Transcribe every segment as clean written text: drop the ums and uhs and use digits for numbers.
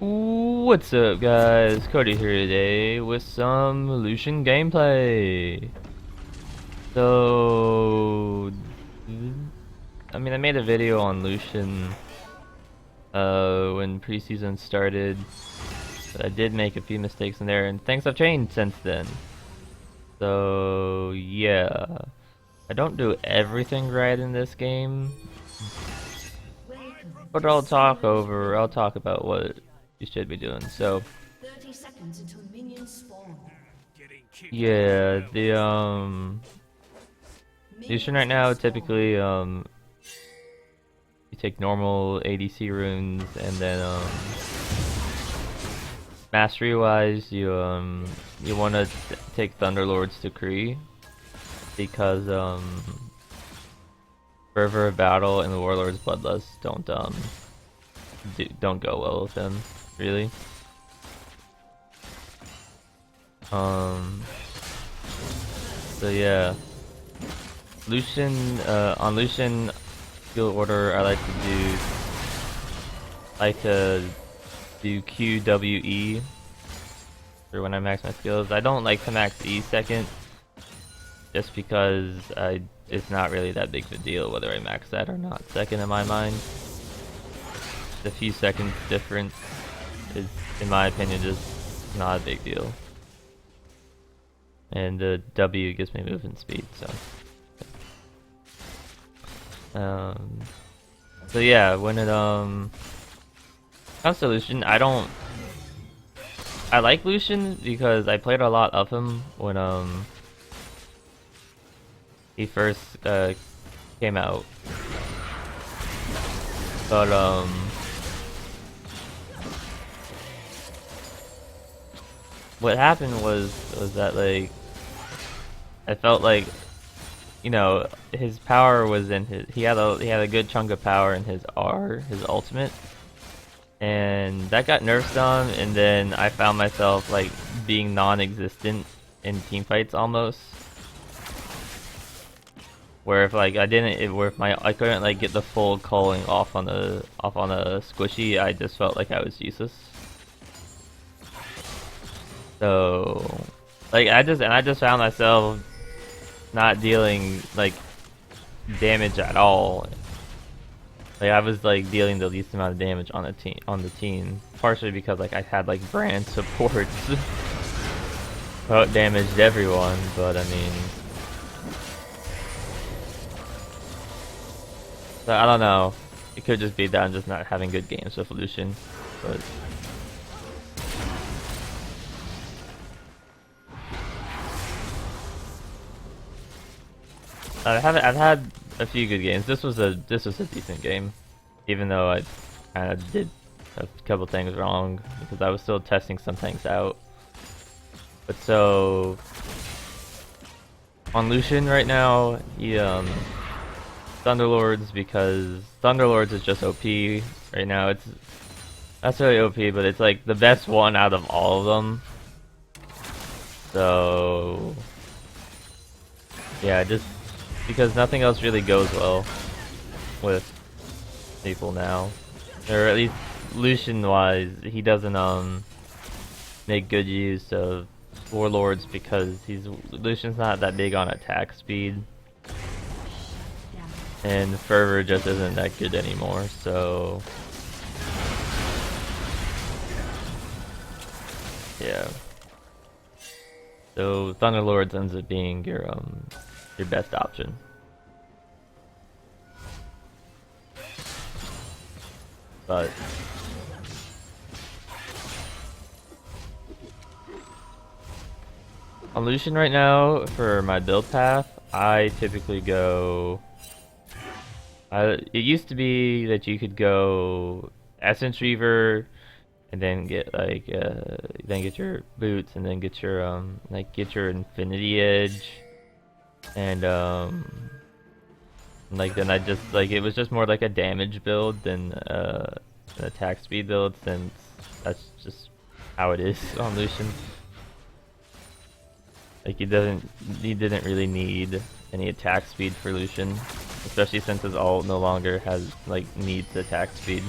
What's up, guys? Cody here today with some Lucian gameplay. So, I made a video on Lucian when preseason started, but I did make a few mistakes in there, and things have changed since then. So, yeah, I don't do everything right in this game, but I'll talk about what you should be doing. So, 30 seconds until minions spawn. yeah, the Lucian right Minions now have typically spawned. you take normal ADC runes, and then mastery wise you want to take Thunderlord's Decree, because Fervor of Battle and the Warlord's Bloodlust don't go well with him, really. So yeah, Lucian on Lucian skill order, I like to do QWE for when I max my skills. I don't like to max E second, just because it's not really that big of a deal whether I max that or not second in my mind. The few seconds difference is, in my opinion, just not a big deal. And the W gives me movement speed, so. So yeah, when it comes to Lucian, I like Lucian because I played a lot of him when he first came out. But what happened was that, like, I felt like, you know, his power was in his, he had a good chunk of power in his R, his ultimate. And that got nerfed on, and then I found myself like being non-existent in team fights almost. Where if like I couldn't like get the full culling off on a squishy, I just felt like I was useless. So like I just found myself not dealing like damage at all. Like I was like dealing the least amount of damage on the team, partially because like I had like brand supports who out damaged everyone, but I mean, so I don't know. It could just be that I'm just not having good games with Lucian, but I've had a few good games. This was a decent game, even though I kind of did a couple things wrong because I was still testing some things out. But so on Lucian right now, he Thunderlords, because Thunderlords is just OP right now. That's really OP, but it's like the best one out of all of them. So yeah, just because nothing else really goes well with people now, or at least Lucian wise, he doesn't make good use of Warlords because Lucian's not that big on attack speed, and Fervor just isn't that good anymore. So yeah, so Thunderlords ends up being your best option. But on Lucian right now, for my build path, I typically go. It used to be that you could go Essence Reaver, and then get like then get your boots, and then get your get your Infinity Edge, and like then I just like it was just more like a damage build than an attack speed build, since that's just how it is on Lucian. Like he didn't really need any attack speed for Lucian, especially since his ult no longer has like needs attack speed.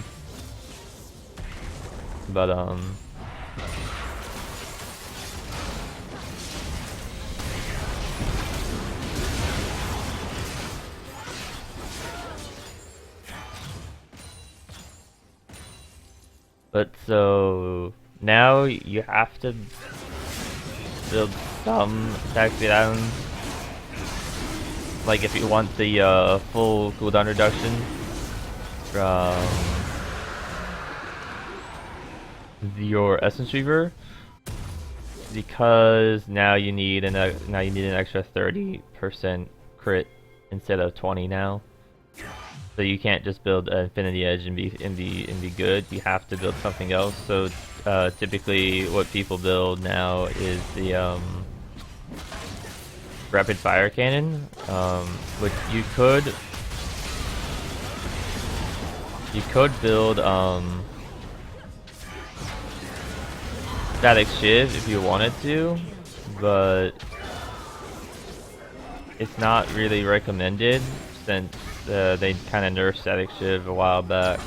But so now you have to build some attack speed items. Like if you want the full cooldown reduction from your Essence Reaver, because now you need an extra 30% crit instead of 20 now. So you can't just build an Infinity Edge and be good. You have to build something else. So typically, what people build now is the Rapid Fire Cannon, which you could build Static Shiv if you wanted to, but it's not really recommended since they kind of nerfed Static Shiv a while back,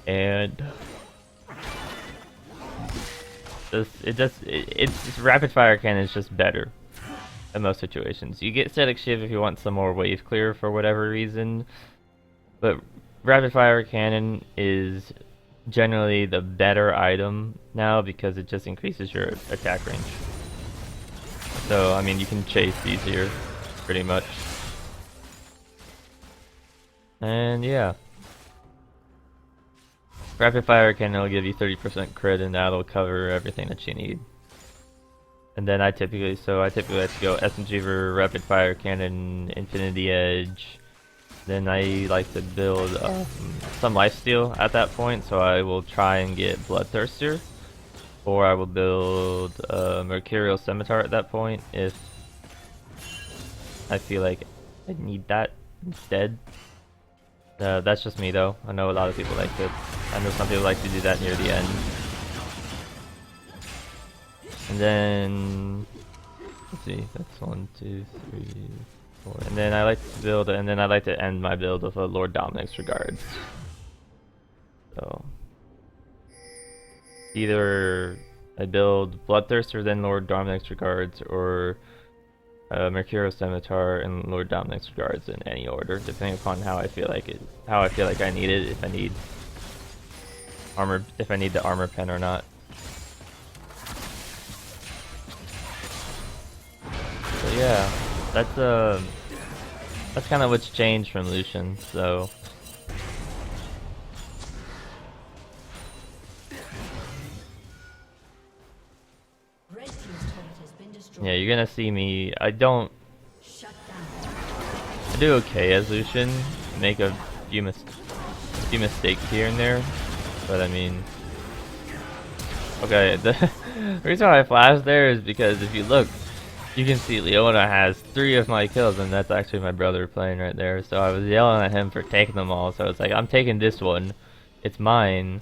and it's Rapid Fire Cannon is just better in most situations. You get Static Shiv if you want some more wave clear for whatever reason, but Rapid Fire Cannon is generally the better item now because it just increases your attack range. So I mean, you can chase easier, pretty much. And yeah, Rapid Fire Cannon will give you 30% crit, and that'll cover everything that you need. And then I typically like to go Essence Reaver, Rapid Fire Cannon, Infinity Edge. Then I like to build some lifesteal at that point, so I will try and get Bloodthirster, or I will build Mercurial Scimitar at that point if I feel like I need that instead. That's just me though. I know a lot of people like to. I know some people like to do that near the end. And then let's see, that's 1, 2, 3, 4. And then I like to build, and then I like to end my build with a Lord Dominic's Regards. So either I build Bloodthirster, then Lord Dominic's Regards, or Mercurial Scimitar and Lord Dominic's Regards in any order, depending upon how I feel like I need it. If I need armor, if I need the armor pen or not. So yeah, that's kind of what's changed from Lucian. So yeah, you're gonna see me. I do okay as Lucian. Make a few mistakes here and there, but I mean, okay. The reason why I flashed there is because if you look, you can see Leona has 3 of my kills, and that's actually my brother playing right there. So I was yelling at him for taking them all. So it's like, I'm taking this one, it's mine,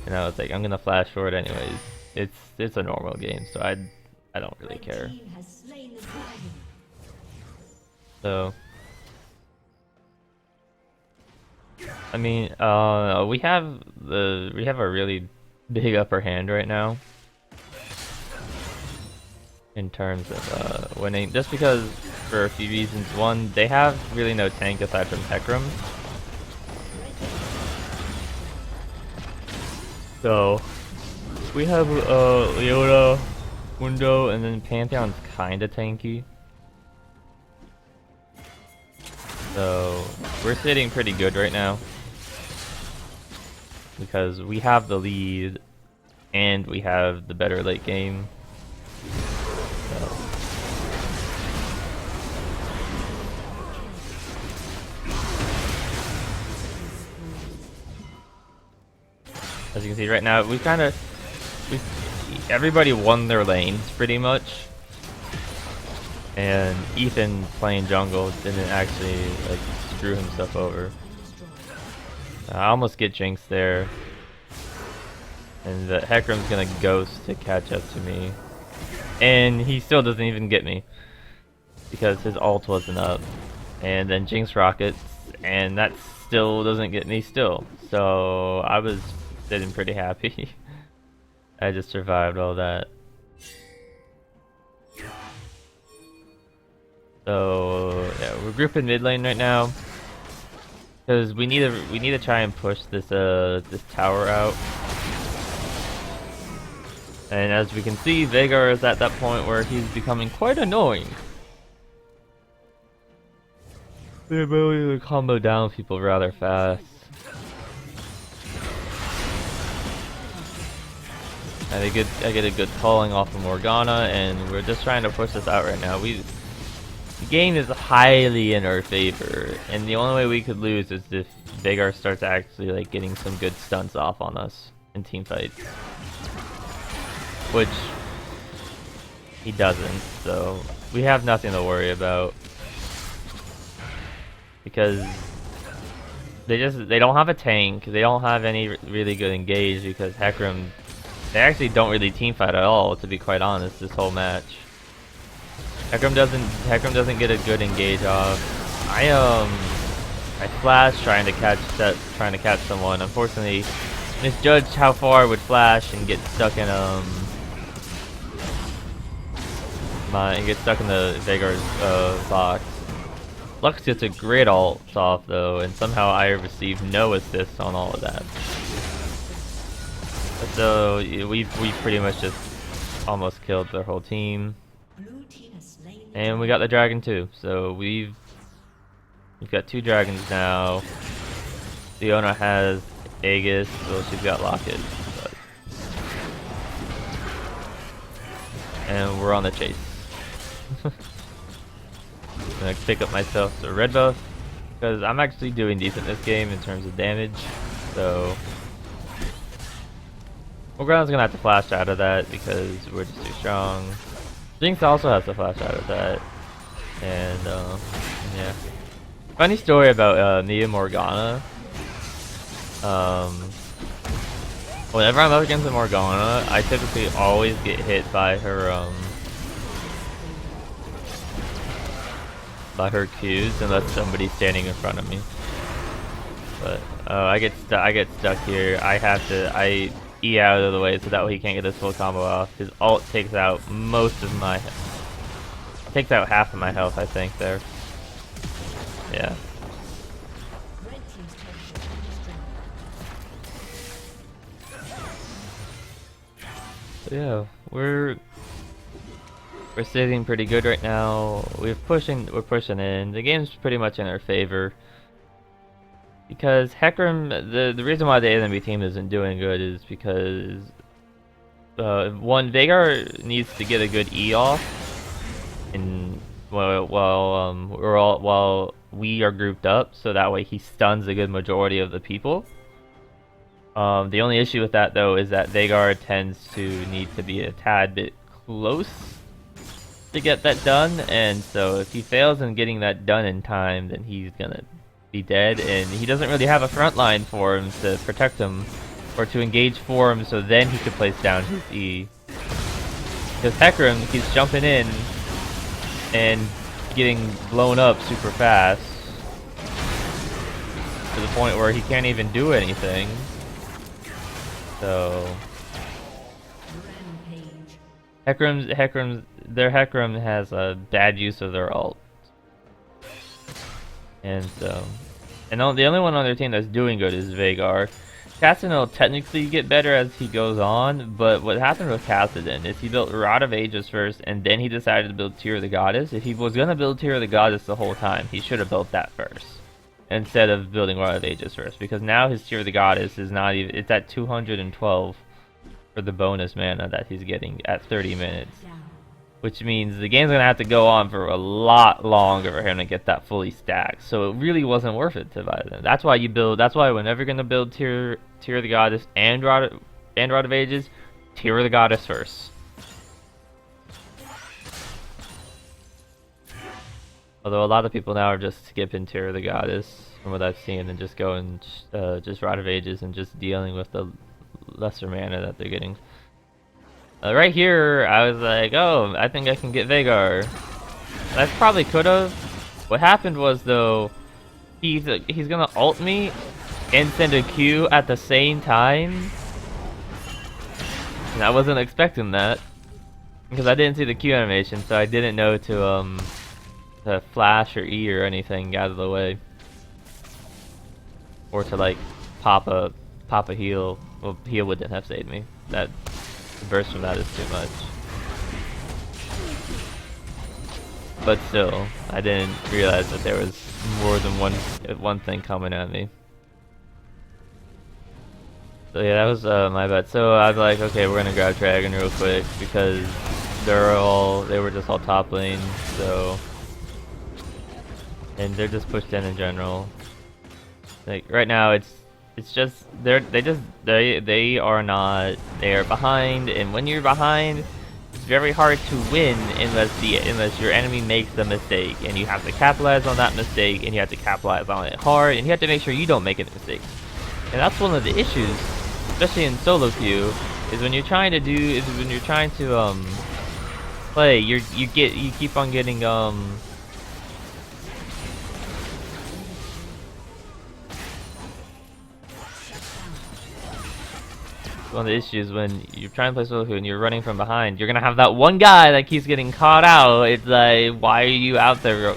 and I was like, I'm gonna flash for it anyways. It's a normal game, so I don't really care. So I mean, we have a really big upper hand right now in terms of winning, just because for a few reasons. One, they have really no tank aside from Hecarim. So we have Leona, Mundo, and then Pantheon's kinda tanky. So we're sitting pretty good right now because we have the lead and we have the better late game. So. As you can see right now, everybody won their lanes pretty much. And Ethan playing jungle didn't actually like screw himself over. I almost get Jinx there, and the Hecarim's gonna ghost to catch up to me, and he still doesn't even get me because his ult wasn't up. And then Jinx rockets, and that still doesn't get me still. So I was sitting pretty happy. I just survived all that. So yeah, we're grouping mid lane right now because we need to try and push this this tower out. And as we can see, Veigar is at that point where he's becoming quite annoying. The ability to combo down people rather fast. I get a good calling off of Morgana, and we're just trying to push this out right now. The game is highly in our favor, and the only way we could lose is if Veigar starts actually like getting some good stunts off on us in team fights, which he doesn't. So we have nothing to worry about because they don't have a tank. They don't have any really good engage because Hecarim. They actually don't really teamfight at all, to be quite honest, this whole match. Hecarim doesn't get a good engage off. I flashed trying to catch someone. Unfortunately, misjudged how far I would flash and get stuck in the Veigar's box. Lux gets a great ult off though, and somehow I received no assist on all of that. So we pretty much just almost killed their whole team, and we got the dragon too. So we've got 2 dragons now. Leona has Aegis, well she's got Locket, and we're on the chase. I'm gonna pick up myself a red buff because I'm actually doing decent this game in terms of damage. So. Morgana's gonna have to flash out of that because we're just too strong. Jinx also has to flash out of that. And, yeah. Funny story about me and Morgana. Whenever I'm up against a Morgana, I typically always get hit by her, Qs unless somebody's standing in front of me. But, I get stuck here. I E out of the way so that way he can't get this full combo off. His ult takes out half of my health, I think, there. Yeah. So yeah, we're sitting pretty good right now. We're pushing in. The game's pretty much in our favor. Because Hecarim, the reason why the enemy team isn't doing good is because one, Veigar needs to get a good E off, and while we are grouped up, so that way he stuns a good majority of the people. The only issue with that though is that Veigar tends to need to be a tad bit close to get that done, and so if he fails in getting that done in time, then he's gonna be dead, and he doesn't really have a front line for him to protect him or to engage for him, so then he could place down his E. Because Hecarim keeps jumping in and getting blown up super fast to the point where he can't even do anything. So their Hecarim has a bad use of their ult. And so, the only one on their team that's doing good is Veigar. Kassadin will technically get better as he goes on, but what happened with Kassadin is he built Rod of Ages first, and then he decided to build Tear of the Goddess. If he was going to build Tear of the Goddess the whole time, he should have built that first, instead of building Rod of Ages first, because now his Tear of the Goddess is not even, it's at 212 for the bonus mana that he's getting at 30 minutes. Which means the game's gonna have to go on for a lot longer for him to get that fully stacked. So it really wasn't worth it to buy them. That's why whenever you're gonna build Tear of the Goddess and Rod of Ages, Tear of the Goddess first. Although a lot of people now are just skipping Tear of the Goddess from what I've seen and just going just Rod of Ages and just dealing with the lesser mana that they're getting. Right here, I was like, oh, I think I can get Veigar. I probably could have. What happened was, though, he's gonna ult me and send a Q at the same time, And I wasn't expecting that. Because I didn't see the Q animation, so I didn't know to flash or E or anything out of the way. Or to like pop a heal. Well, heal wouldn't have saved me. That the burst from that is too much. But still, I didn't realize that there was more than one thing coming at me. So yeah, that was my bet. So I was like, okay, we're gonna grab Dragon real quick because they were just all top lane. So, and they're just pushed in general. Like right now, it's just they are behind, and when you're behind, it's very hard to win unless your enemy makes a mistake, and you have to capitalize on that mistake, and you have to capitalize on it hard, and you have to make sure you don't make any mistakes. And that's one of the issues, especially in solo queue, is when you're trying to play, you keep on getting one of the issues when you're trying to play solo queue and you're running from behind, you're gonna have that one guy that keeps getting caught out. It's like, why are you out there?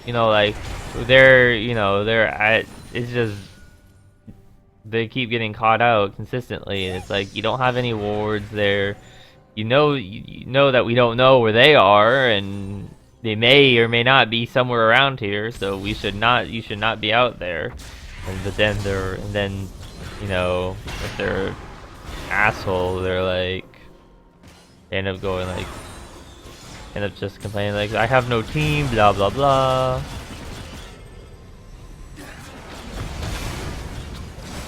You know, like it's just they keep getting caught out consistently, and it's like you don't have any wards there. You know that we don't know where they are, and they may or may not be somewhere around here. So you should not be out there. But then you know, if they're asshole, they're like end up just complaining like, I have no team, blah blah blah,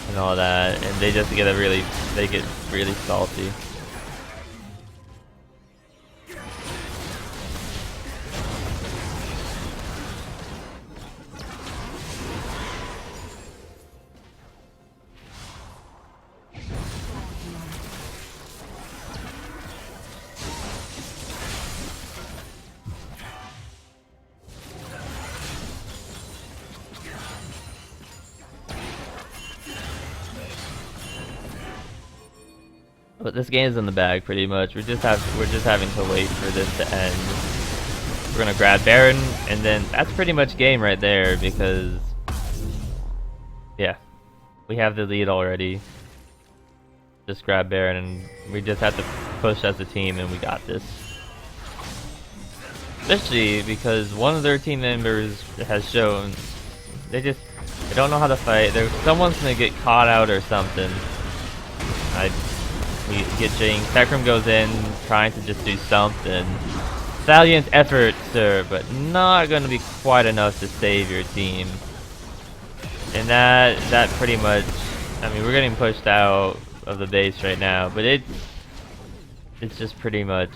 and all that, and they just get really salty. But this game is in the bag pretty much. We're just having to wait for this to end. We're gonna grab Baron, and then that's pretty much game right there because yeah, we have the lead already. Just grab Baron, and we just have to push as a team, and we got this. Especially because one of their team members has shown they don't know how to fight. Someone's gonna get caught out or something. We get Jinx. Hecarim goes in, trying to just do something. Valiant effort, sir, but not going to be quite enough to save your team. And that pretty much, I mean, we're getting pushed out of the base right now, but it's just pretty much,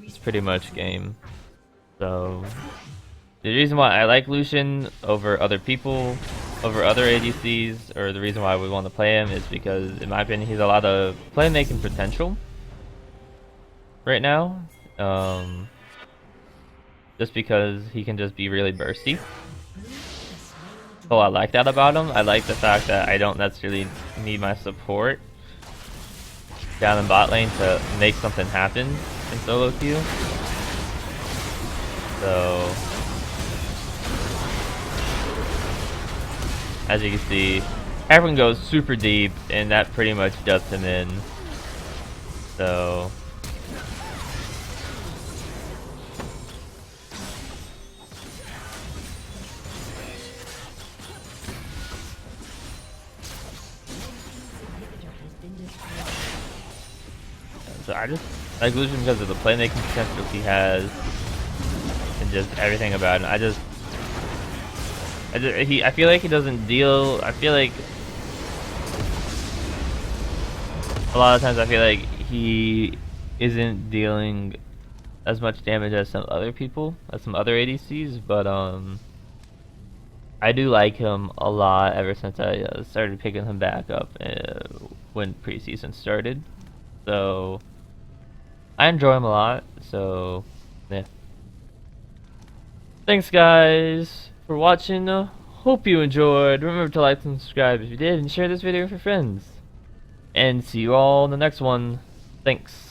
it's pretty much game. So the reason why I like Lucian over other people, over other ADCs, or the reason why we want to play him, is because, in my opinion, he's a lot of playmaking potential right now. Just because he can just be really bursty. So I like that about him. I like the fact that I don't necessarily need my support down in bot lane to make something happen in solo queue. So as you can see, everyone goes super deep, and that pretty much does him in. So I just like Lucian because of the playmaking potential he has, and just everything about him. I feel like he doesn't deal. I feel like a lot of times I feel like he isn't dealing as much damage as some other people, as some other ADCs. But I do like him a lot ever since I started picking him back up when preseason started. So I enjoy him a lot. So yeah. Thanks, guys, for watching. Hope you enjoyed. Remember to like and subscribe if you did, and share this video with your friends. And see you all in the next one. Thanks.